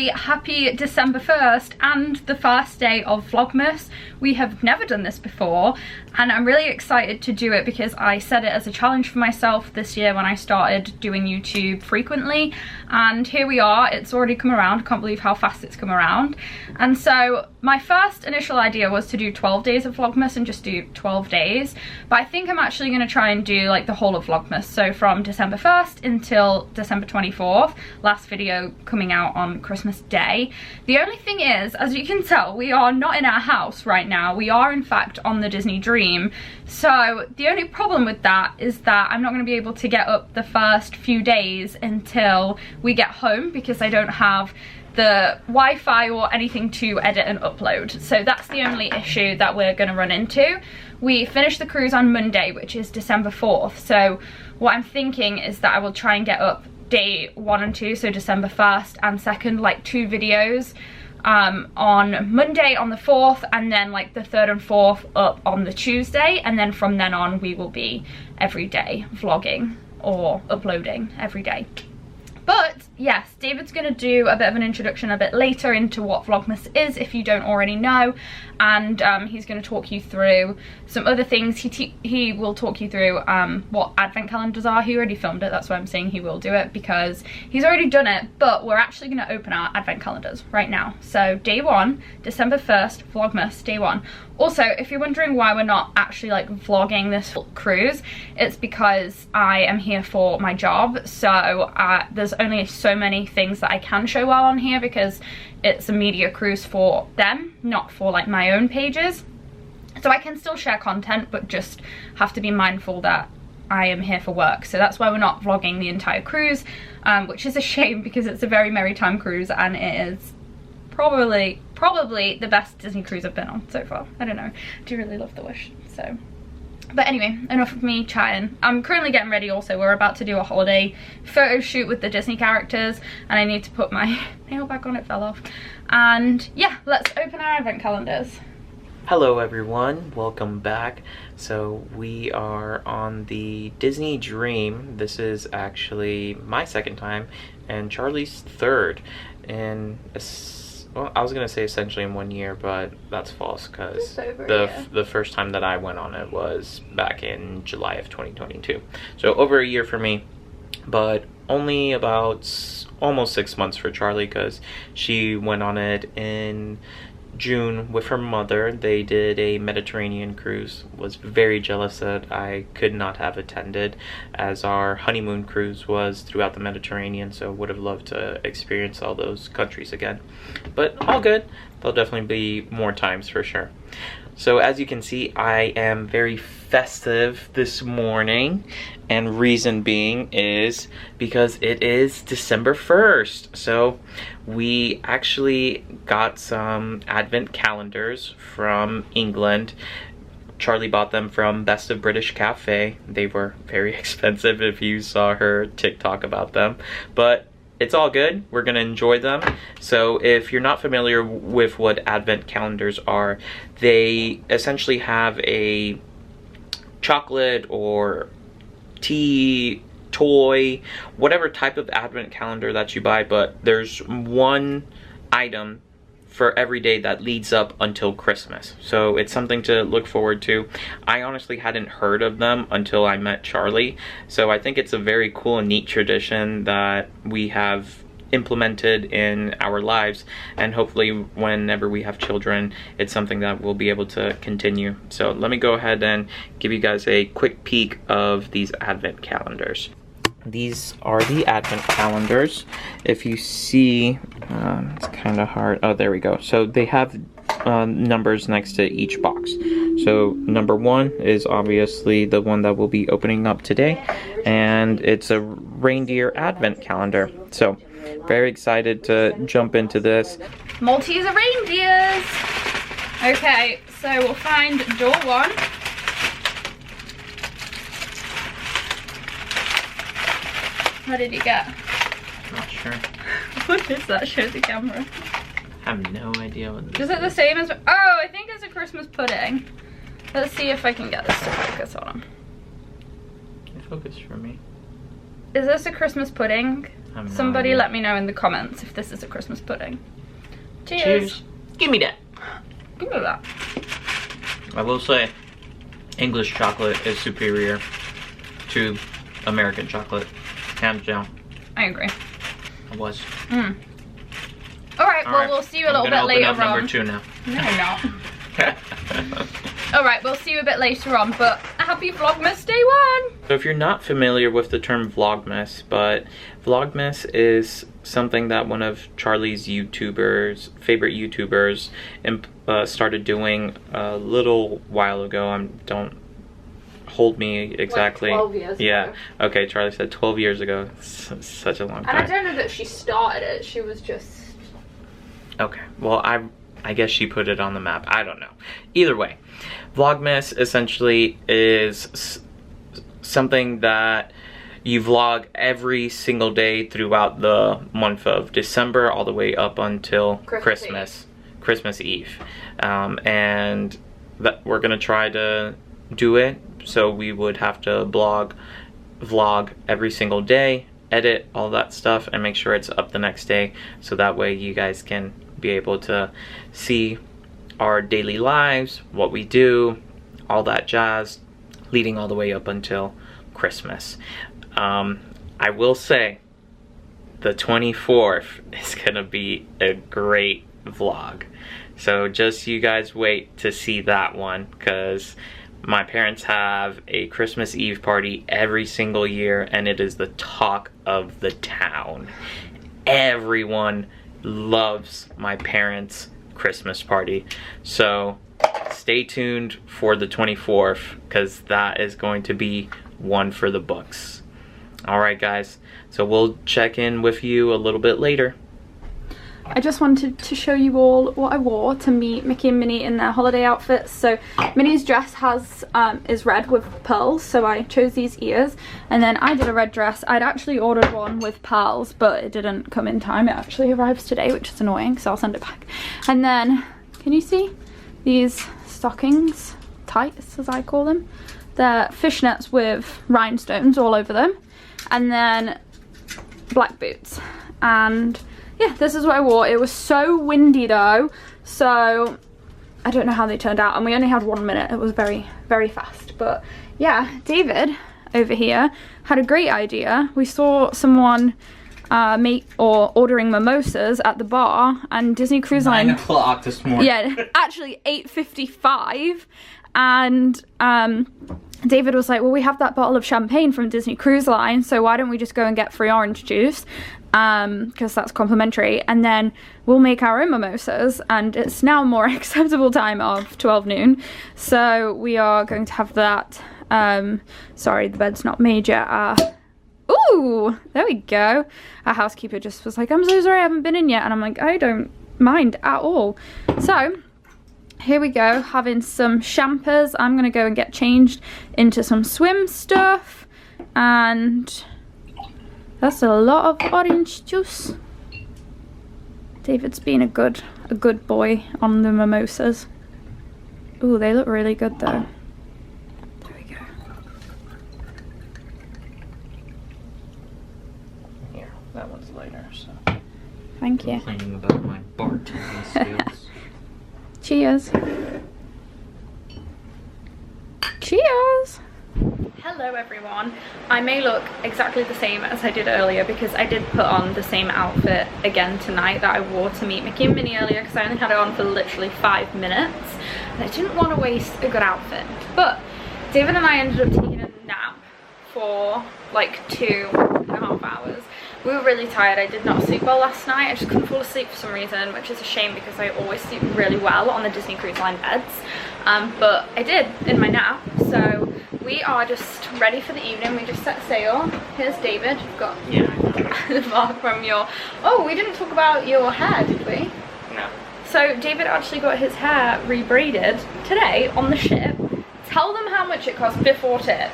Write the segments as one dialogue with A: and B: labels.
A: very happy December 1st and the first day of Vlogmas. We have never done this before and I'm really excited to do it because I set it as a challenge for myself this year when I started doing YouTube frequently, and here we are. It's already come around. I can't believe how fast it's come around. And so my first initial idea was to do 12 days of Vlogmas and just do 12 days, but I think I'm actually going to try and do like the whole of Vlogmas, so from December 1st until December 24th, last video coming out on Christmas Day. The only thing is, as you can tell, we are not in our house right now. We are in fact on the Disney Dream. So the only problem with that is that I'm not going to be able to get up the first few days until we get home because I don't have the Wi-Fi or anything to edit and upload. So that's the only issue that we're going to run into. We finish the cruise on Monday, which is December 4th. So what I'm thinking is that I will try and get up day 1 and 2, so December 1st and 2nd, like 2 videos on Monday on the 4th, and then like the 3rd and 4th up on the Tuesday, and then from then on we will be every day vlogging or uploading every day. But yes, David's going to do a bit of an introduction a bit later into what Vlogmas is if you don't already know, and he's going to talk you through some other things. He will talk you through what advent calendars are. He already filmed it, that's why I'm saying he will do it, because he's already done it, but we're actually going to open our advent calendars right now. So day 1, December 1st, Vlogmas, day 1. Also, if you're wondering why we're not actually like vlogging this cruise, it's because I am here for my job, so there's only so many things that I can show while on here because it's a media cruise for them, not for like my own pages. So I can still share content, but just have to be mindful that I am here for work. So that's why we're not vlogging the entire cruise, which is a shame because it's a very Merrytime cruise and it is probably the best Disney cruise I've been on so far. I don't know, I do really love the Wish. So, but anyway, enough of me chatting. I'm currently getting ready also. We're about to do a holiday photo shoot with the Disney characters and I need to put my nail back on, it fell off. And yeah, let's open our advent calendars.
B: Hello everyone, welcome back. So we are on the Disney Dream. This is actually my 2nd time and Charlie's 3rd in well, I was gonna say essentially in 1 year, but that's false because the first time that I went on it was back in July of 2022. So over a year for me, but only about almost 6 months for Charlie because she went on it in June with her mother. They did a Mediterranean cruise. Was very jealous that I could not have attended, as our honeymoon cruise was throughout the Mediterranean, so would have loved to experience all those countries again. But all good. There'll definitely be more times for sure. So as you can see, I am very festive this morning, and reason being is because it is December 1st. So we actually got some advent calendars from England. Charlie bought them from Best of British Cafe. They were very expensive if you saw her TikTok about them, but it's all good. We're gonna enjoy them. So if you're not familiar with what advent calendars are, they essentially have a chocolate or tea, toy, whatever type of advent calendar that you buy, but there's one item for every day that leads up until Christmas. So it's something to look forward to. I honestly hadn't heard of them until I met Charlie. So I think it's a very cool and neat tradition that we have implemented in our lives, and hopefully whenever we have children, it's something that we'll be able to continue. So let me go ahead and give you guys a quick peek of these advent calendars. These are the advent calendars. If you see, it's kind of hard. Oh, there we go. So they have numbers next to each box. So number 1 is obviously the one that we'll be opening up today, and it's a reindeer advent calendar. So very excited to jump into this.
A: Maltese reindeers. Okay, so we'll find door 1. What did you get?
B: Not sure.
A: What is that? Show the camera.
B: I have no idea what this is.
A: Is it the same as... Oh, I think it's a Christmas pudding. Let's see if I can get this to focus on him.
B: Focus for me.
A: Is this a Christmas pudding? Somebody let me know in the comments if this is a Christmas pudding. Cheers.
B: Cheers. Give me that.
A: Give me that.
B: I will say, English chocolate is superior to American chocolate, hands down.
A: I agree.
B: It was.
A: Alright, well, we'll see you a little bit later on.
B: Number 2 now.
A: No, you're not. Alright, we'll see you a bit later on, but happy Vlogmas Day 1!
B: So if you're not familiar with the term Vlogmas, but Vlogmas is something that one of Charlie's favorite YouTubers, started doing a little while ago. Don't hold me exactly.
A: Like 12 years
B: yeah.
A: ago.
B: Okay, Charlie said 12 years ago. Such a long time.
A: And I don't know that she started it, she was just...
B: Okay, well, I guess she put it on the map. I don't know. Either way, Vlogmas essentially is something that you vlog every single day throughout the month of December all the way up until Christmas Eve. And that we're gonna try to do it, so we would have to vlog every single day, edit all that stuff, and make sure it's up the next day, so that way you guys can be able to see our daily lives, what we do, all that jazz, leading all the way up until Christmas. I will say the 24th is gonna be a great vlog, so just you guys wait to see that one, because my parents have a Christmas Eve party every single year, and it is the talk of the town. Everyone loves my parents' Christmas party. So stay tuned for the 24th, because that is going to be one for the books. Alright guys, so we'll check in with you a little bit later.
A: I just wanted to show you all what I wore to meet Mickey and Minnie in their holiday outfits. So Minnie's dress is red with pearls, so I chose these ears. And then I did a red dress. I'd actually ordered one with pearls, but it didn't come in time. It actually arrives today, which is annoying, so I'll send it back. And then, can you see these stockings? Tights, as I call them. They're fishnets with rhinestones all over them. And then black boots. And yeah, this is what I wore. It was so windy though, so I don't know how they turned out, and we only had 1 minute. It was very, very fast. But yeah, David over here had a great idea. We saw someone ordering mimosas at the bar, and Disney Cruise Line
B: 9 o'clock this morning.
A: Yeah, actually 8:55, and David was like, well, we have that bottle of champagne from Disney Cruise Line, so why don't we just go and get free orange juice, because that's complimentary, and then we'll make our own mimosas. And it's now more acceptable time of 12 noon, so we are going to have that. Sorry, the bed's not made yet. Ooh, there we go. Our housekeeper just was like, I'm so sorry I haven't been in yet, and I'm like, I don't mind at all. So here we go, having some champers. I'm gonna go and get changed into some swim stuff, and that's a lot of orange juice. David's being a good boy on the mimosas. Ooh, they look really good though. There we go.
B: Here, that one's lighter, so.
A: Thank you.
B: Complaining about my bartending skills.
A: Cheers. Cheers. Hello everyone. I may look exactly the same as I did earlier, because I did put on the same outfit again tonight that I wore to meet Mickey and Minnie earlier, because I only had it on for literally 5 minutes and I didn't want to waste a good outfit. But David and I ended up taking a nap for like 2.5 hours. We were really tired. I did not sleep well last night. I just couldn't fall asleep for some reason, which is a shame because I always sleep really well on the Disney Cruise Line beds. But I did in my nap. So we are just ready for the evening. We just set sail. Here's David. You've got the mark from your... Oh, we didn't talk about your hair, did we?
B: No.
A: So David actually got his hair rebraided today on the ship. Tell them how much it cost before tip.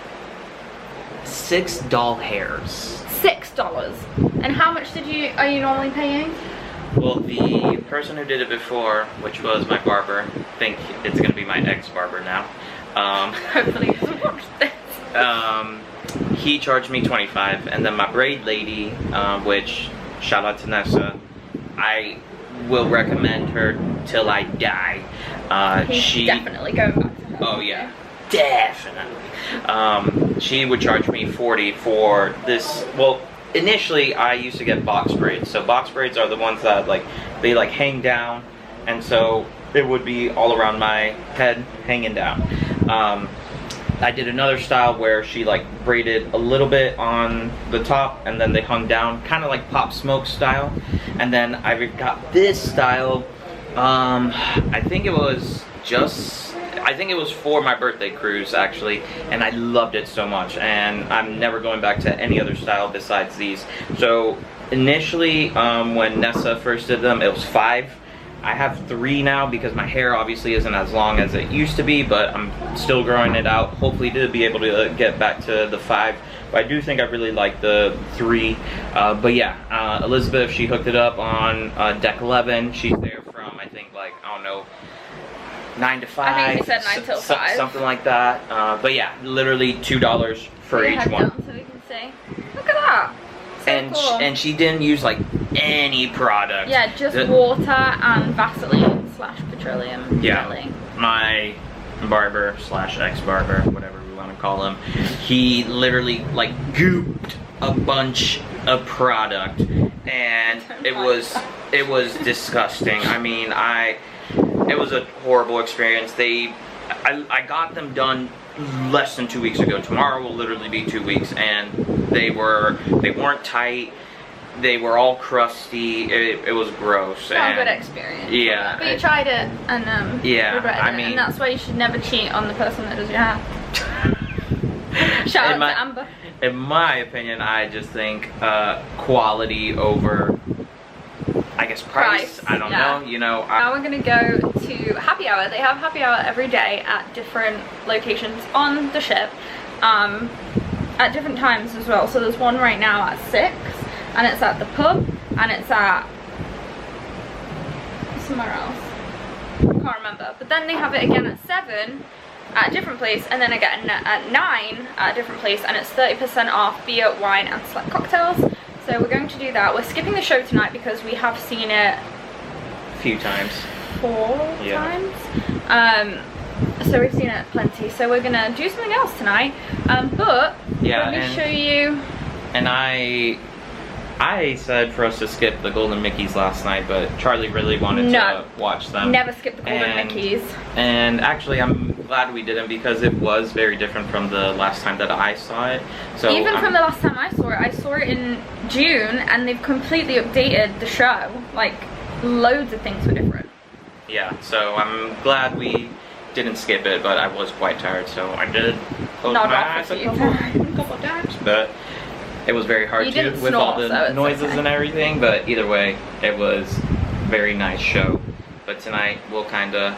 B: 6 doll hairs.
A: $6. And how much are you normally paying?
B: Well, the person who did it before, which was my barber, I think it's gonna be my ex-barber now.
A: Hopefully he doesn't watch this.
B: he charged me $25, and then my braid lady, which shout out to Nessa, I will recommend her till I die. She
A: definitely going back to her.
B: Oh yeah, definitely. She would charge me $40 for this. Well, initially I used to get box braids. So box braids are the ones that they hang down, and so it would be all around my head hanging down. I did another style where she braided a little bit on the top and then they hung down, kind of like Pop Smoke style. And then I got this style, I think it was for my birthday cruise actually, and I loved it so much, and I'm never going back to any other style besides these. So initially, when Nessa first did them, it was $5. I have 3 now because my hair obviously isn't as long as it used to be, but I'm still growing it out, hopefully to be able to get back to the 5. But I do think I really like the 3. But yeah, Elizabeth, she hooked it up on deck 11. She's there from, I think, I don't know, 9 to 5.
A: I think he said 9 till 5.
B: Something like that. But yeah, literally $2 for each one.
A: Down so we can see. Look at that. So cool.
B: And she didn't use any product.
A: Yeah, just water and Vaseline / petroleum jelly.
B: My barber / ex-barber, whatever we want to call him, he literally gooped a bunch of product, and it was disgusting. I mean, it was a horrible experience. I got them done less than 2 weeks ago. Tomorrow will literally be 2 weeks, and they weren't tight. They were all crusty. It was gross.
A: Not a good experience.
B: Yeah.
A: But you tried it and
B: yeah,
A: regretted it, and that's why you should never cheat on the person that does your hair. Shout out to Amber.
B: In my opinion, I just think quality over, I guess, price. I don't know. You know.
A: Now we're gonna go to happy hour. They have happy hour every day at different locations on the ship, at different times as well. So there's one right now at 6, and it's at the pub, and it's at somewhere else. I can't remember. But then they have it again at 7 at a different place, and then again at 9 at a different place, and it's 30% off beer, wine, and select cocktails. So we're going to do that. We're skipping the show tonight because we have seen it
B: a few times.
A: 4 times. So we've seen it plenty. So we're gonna do something else tonight. But
B: yeah,
A: let me show you.
B: And I said for us to skip the Golden Mickeys last night, but Charlie really wanted to watch them.
A: Never skip the Golden Mickeys.
B: And actually, I'm glad we didn't, because it was very different from the last time that I saw it. So
A: even from the last time I saw it in June, and they've completely updated the show. Loads of things were different.
B: Yeah, so I'm glad we didn't skip it, but I was quite tired, so I did close my eyes a couple times. But it was very hard to with all the noises and everything. But either way, it was a very nice show. But tonight we'll kind of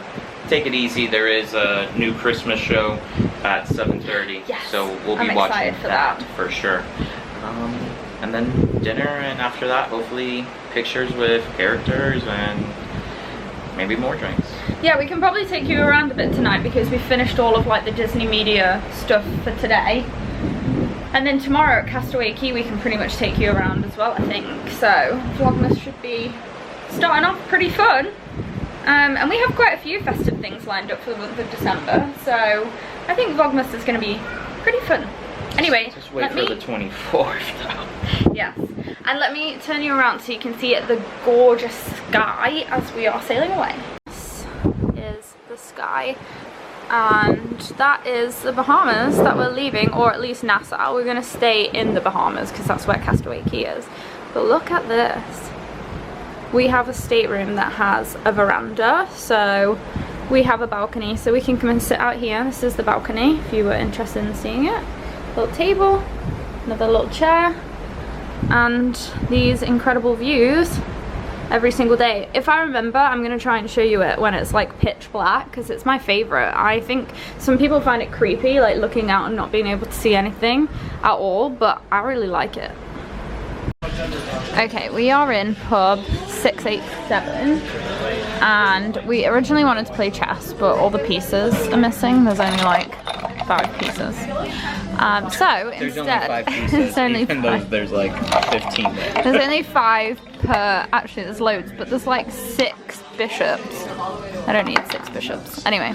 B: take it easy. There is a new Christmas show at 7:30,
A: yes,
B: so we'll be watching that for sure. And then dinner, and after that, hopefully pictures with characters and maybe more drinks.
A: Yeah, we can probably take you around a bit tonight because we finished all of the Disney media stuff for today. And then tomorrow at Castaway Cay we can pretty much take you around as well, I think. So Vlogmas should be starting off pretty fun. And we have quite a few festive things lined up for the month of December. So I think Vlogmas is going to be pretty fun. Anyway,
B: just wait for the 24th though.
A: Yes, and let me turn you around so you can see the gorgeous sky as we are sailing away. This is the sky, and that is the Bahamas that we're leaving, or at least Nassau. We're going to stay in the Bahamas because that's where Castaway Cay is. But look at this. We have a stateroom that has a veranda, so we have a balcony, so we can come and sit out here. This is the balcony if you were interested in seeing it. Little table, another little chair, and these incredible views every single day. If I remember, I'm going to try and show you it when it's pitch black, because it's my favorite. I think some people find it creepy, looking out and not being able to see anything at all, but I really like it. Okay, we are in pub 687, and we originally wanted to play chess, but all the pieces are missing. There's only 5 pieces. So
B: there's
A: instead,
B: only 5 pieces, even though there's like 15 there.
A: There's only 5 per, actually there's loads, but there's like 6 bishops. I don't need 6 bishops. Anyway,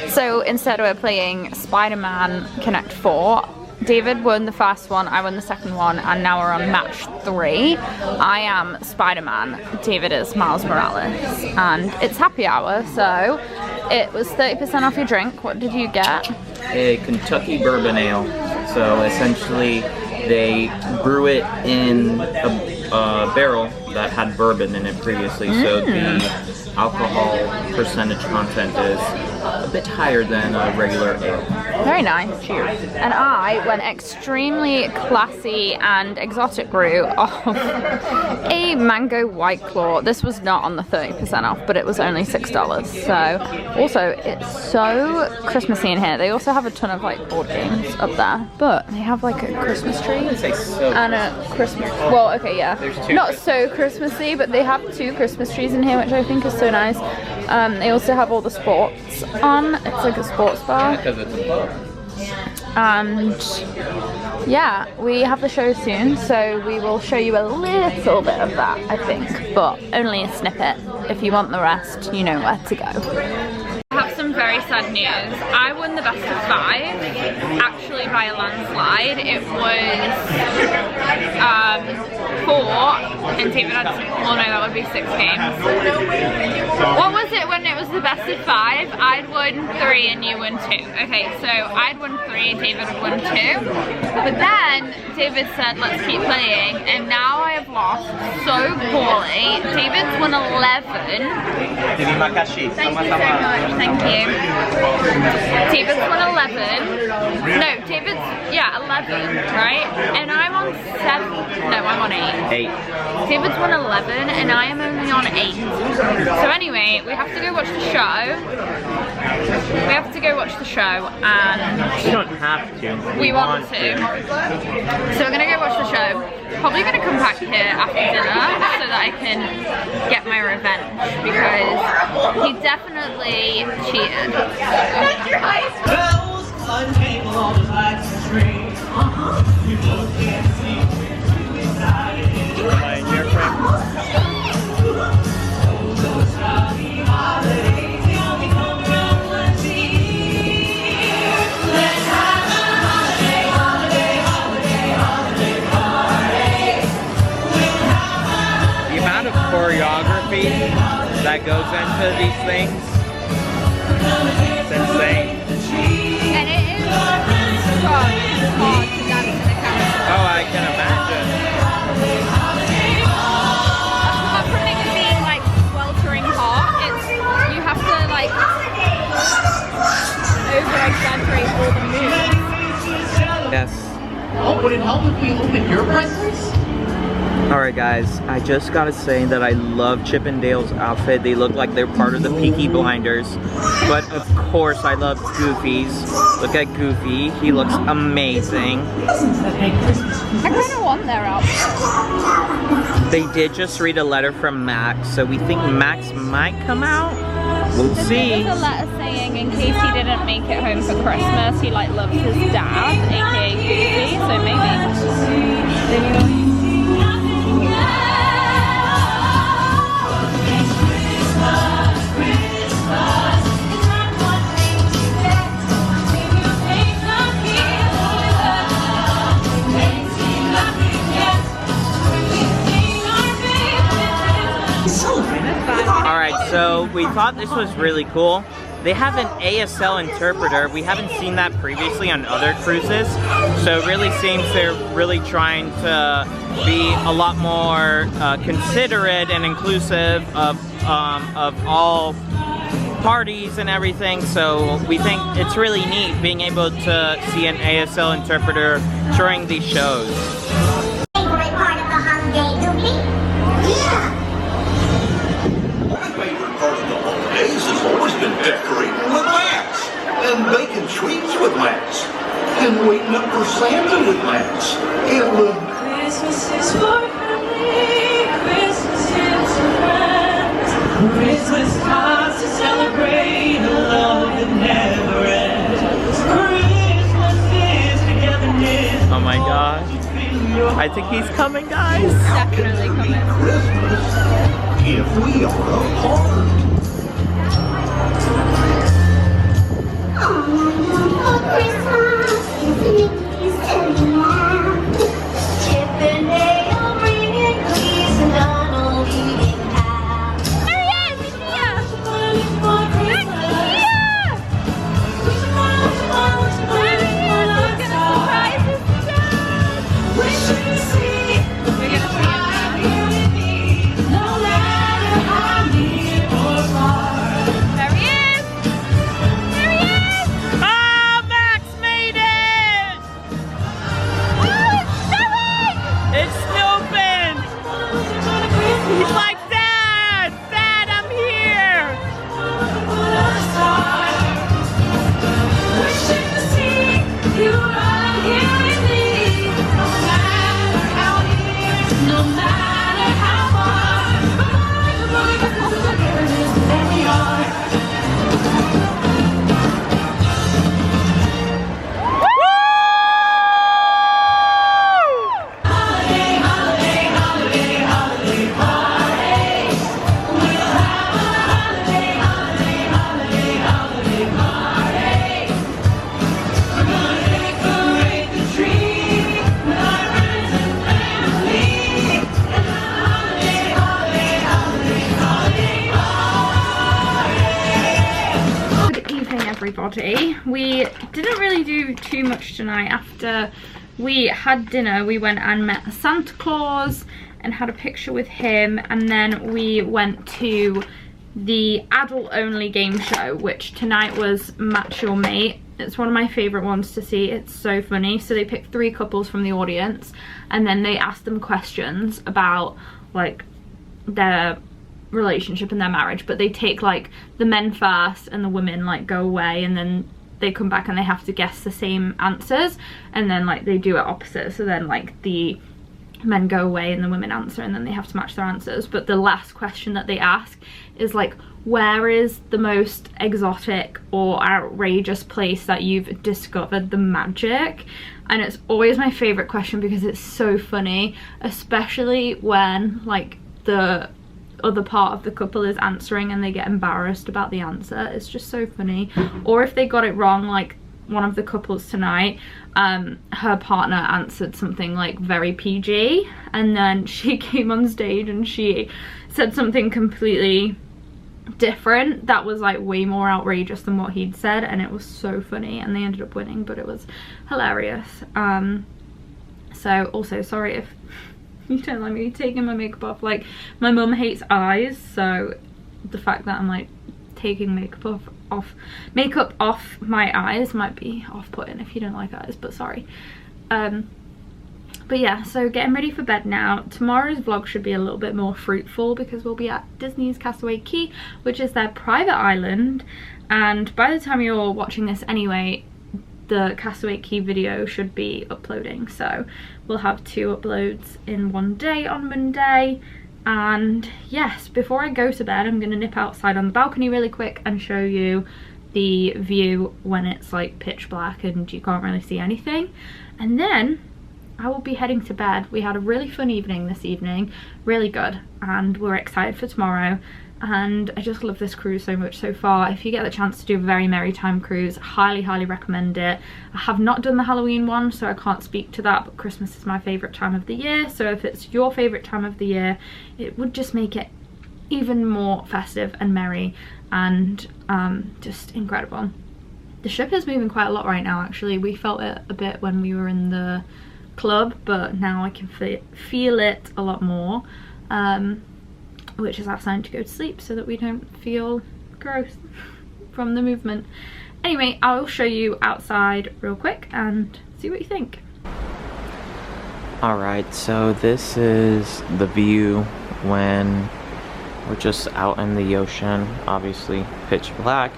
A: so instead we're playing Spider-Man Connect 4. David won the first one, I won the second one, and now we're on match 3. I am Spider-Man, David is Miles Morales, and it's happy hour, so it was 30% off your drink. What did you get?
B: A Kentucky bourbon ale. So essentially they brew it in a barrel that had bourbon in it previously, so the alcohol percentage content is a bit higher than a regular ale.
A: Very nice. Cheers. And I went extremely classy and exotic route of a mango white claw. This was not on the 30% off, but it was only $6. So also it's so Christmassy in here. They also have a ton of like board games up there, but they have like a Christmas tree and a Christmas. Well, okay, yeah, not so Christmassy, but they have 2 Christmas trees in here, which I think is so nice. They also have all the sports on. It's like a sports bar.
B: Because it's a pub.
A: And yeah, we have the show soon, so we will show you a little bit of that, I think, but only a snippet. If you want the rest, you know where to go. I have some very sad news. I won the best of 5, actually by a landslide. It was 4, and David had, well no, that would be 6 games. What was it when it was the best of 5? I'd won 3 and you won 2. Okay, so I'd won 3, David had won 2. But then David said, let's keep playing, and now I have lost so poorly. David's won 11. Thank you so much. Thank you. David's won 11. No, David's, yeah, 11, right? And I'm on 7. No, I'm on 8. David's won 11 and I am only on 8. So anyway, we have to go watch the show. We have to go watch the show and...
B: You don't have to.
A: We want to. So we're gonna go watch the show. Probably gonna come back here after dinner so that I can get my revenge because he definitely cheated.
B: Choreography that goes into these things, it's insane.
A: And it is hard to dance in the camera.
B: Oh, I can imagine.
A: Apart from it being like sweltering hot, it's, you have to like over-exaggerate all the moves.
B: Yes.
C: Oh, would it help if we open your presents?
B: Alright guys, I just gotta say that I love Chip and Dale's outfit. They look like they're part of the Peaky Blinders. But of course I love Goofy's. Look at Goofy, he looks amazing.
A: I kind of want their outfit.
B: They did just read a letter from Max, so we think Max might come out. We'll see.
A: There's a letter saying in case he didn't make it home for Christmas, he like loves his dad, aka Goofy, so maybe.
B: Alright, so we thought this was really cool. They have an ASL interpreter. We haven't seen that previously on other cruises. So it really seems they're really trying to be a lot more considerate and inclusive of all parties and everything. So we think it's really neat being able to see an ASL interpreter during these shows.
D: Favorite part of the holiday, Goofy? Yeah.
E: Days has always been decorated with lamps, and baking sweets with lamps, and waiting up for Santa with lamps.
F: Christmas is for family, Christmas is for friends, Christmas comes to celebrate a love that never ends.
B: Oh my gosh. I think he's coming, guys.
A: Definitely coming.
E: Christmas if we are apart.
A: Everybody, we didn't really do too much tonight. After we had dinner, we went and met Santa Claus and had a picture with him, and then we went to the adult only game show, which tonight was Match Your Mate. It's one of my favorite ones to see. It's so funny. So they picked 3 couples from the audience, and then they asked them questions about like their relationship and their marriage, but they take like the men first and the women like go away, and then they come back and they have to guess the same answers, and then like they do it opposite. So then like the men go away and the women answer, and then they have to match their answers. But the last question that they ask is like, where is the most exotic or outrageous place that you've discovered the magic? And it's always my favorite question because it's so funny, especially when like the other part of the couple is answering and they get embarrassed about the answer. It's just so funny. Or if they got it wrong, like one of the couples tonight, her partner answered something like very PG, and then she came on stage and she said something completely different that was like way more outrageous than what he'd said, and it was so funny, and they ended up winning, but it was hilarious. So also sorry if you don't like me taking my makeup off. Like, my mum hates eyes, so the fact that I'm like taking makeup off my eyes might be off-putting if you don't like eyes, but sorry. But yeah, so getting ready for bed now. Tomorrow's vlog should be a little bit more fruitful because we'll be at Disney's Castaway Cay, which is their private island, and by the time you're watching this anyway, the Castaway Cay video should be uploading, so we'll have 2 uploads in one day on Monday. And yes, before I go to bed, I'm gonna nip outside on the balcony really quick and show you the view when it's like pitch black and you can't really see anything, and then I will be heading to bed. We had a really fun evening this evening, really good, and we're excited for tomorrow. And I just love this cruise so much so far. If you get the chance to do a very Merrytime cruise, highly recommend it. I have not done the Halloween one, so I can't speak to that, but Christmas is my favourite time of the year, so if it's your favourite time of the year, it would just make it even more festive and merry and just incredible. The ship is moving quite a lot right now, actually. We felt it a bit when we were in the club, but now I can feel it a lot more. Which is our sign to go to sleep so that we don't feel gross from the movement. Anyway, I'll show you outside real quick and see what you think.
B: Alright, so this is the view when we're just out in the ocean. Obviously pitch black,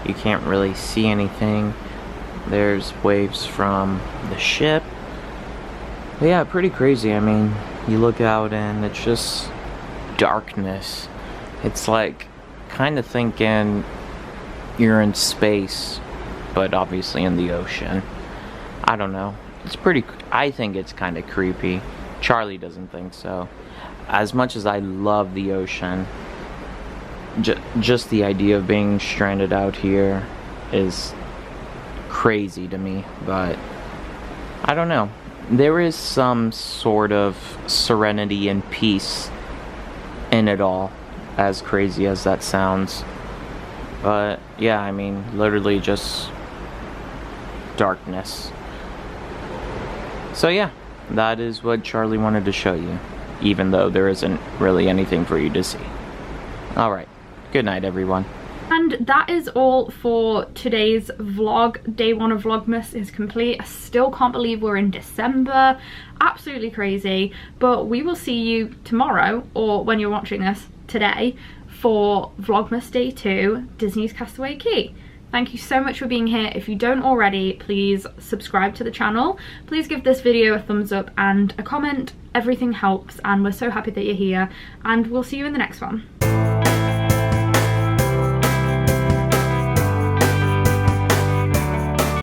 B: you can't really see anything. There's waves from the ship. But yeah, pretty crazy. I mean, you look out and it's just darkness. It's like kind of thinking you're in space, but obviously in the ocean. I don't know. I think it's kind of creepy. Charlie doesn't think so. As much as I love the ocean, just the idea of being stranded out here is crazy to me, but I don't know. There is some sort of serenity and peace in it all, as crazy as that sounds. But yeah, I mean, literally just darkness. So yeah, that is what Charlie wanted to show you, even though there isn't really anything for you to see. Alright, good night everyone.
A: And that is all for today's vlog. Day 1 of Vlogmas is complete. I still can't believe we're in December. Absolutely crazy. But we will see you tomorrow, or when you're watching this, today, for Vlogmas Day 2, Disney's Castaway Cay. Thank you so much for being here. If you don't already, please subscribe to the channel. Please give this video a thumbs up and a comment. Everything helps, and we're so happy that you're here. And we'll see you in the next one.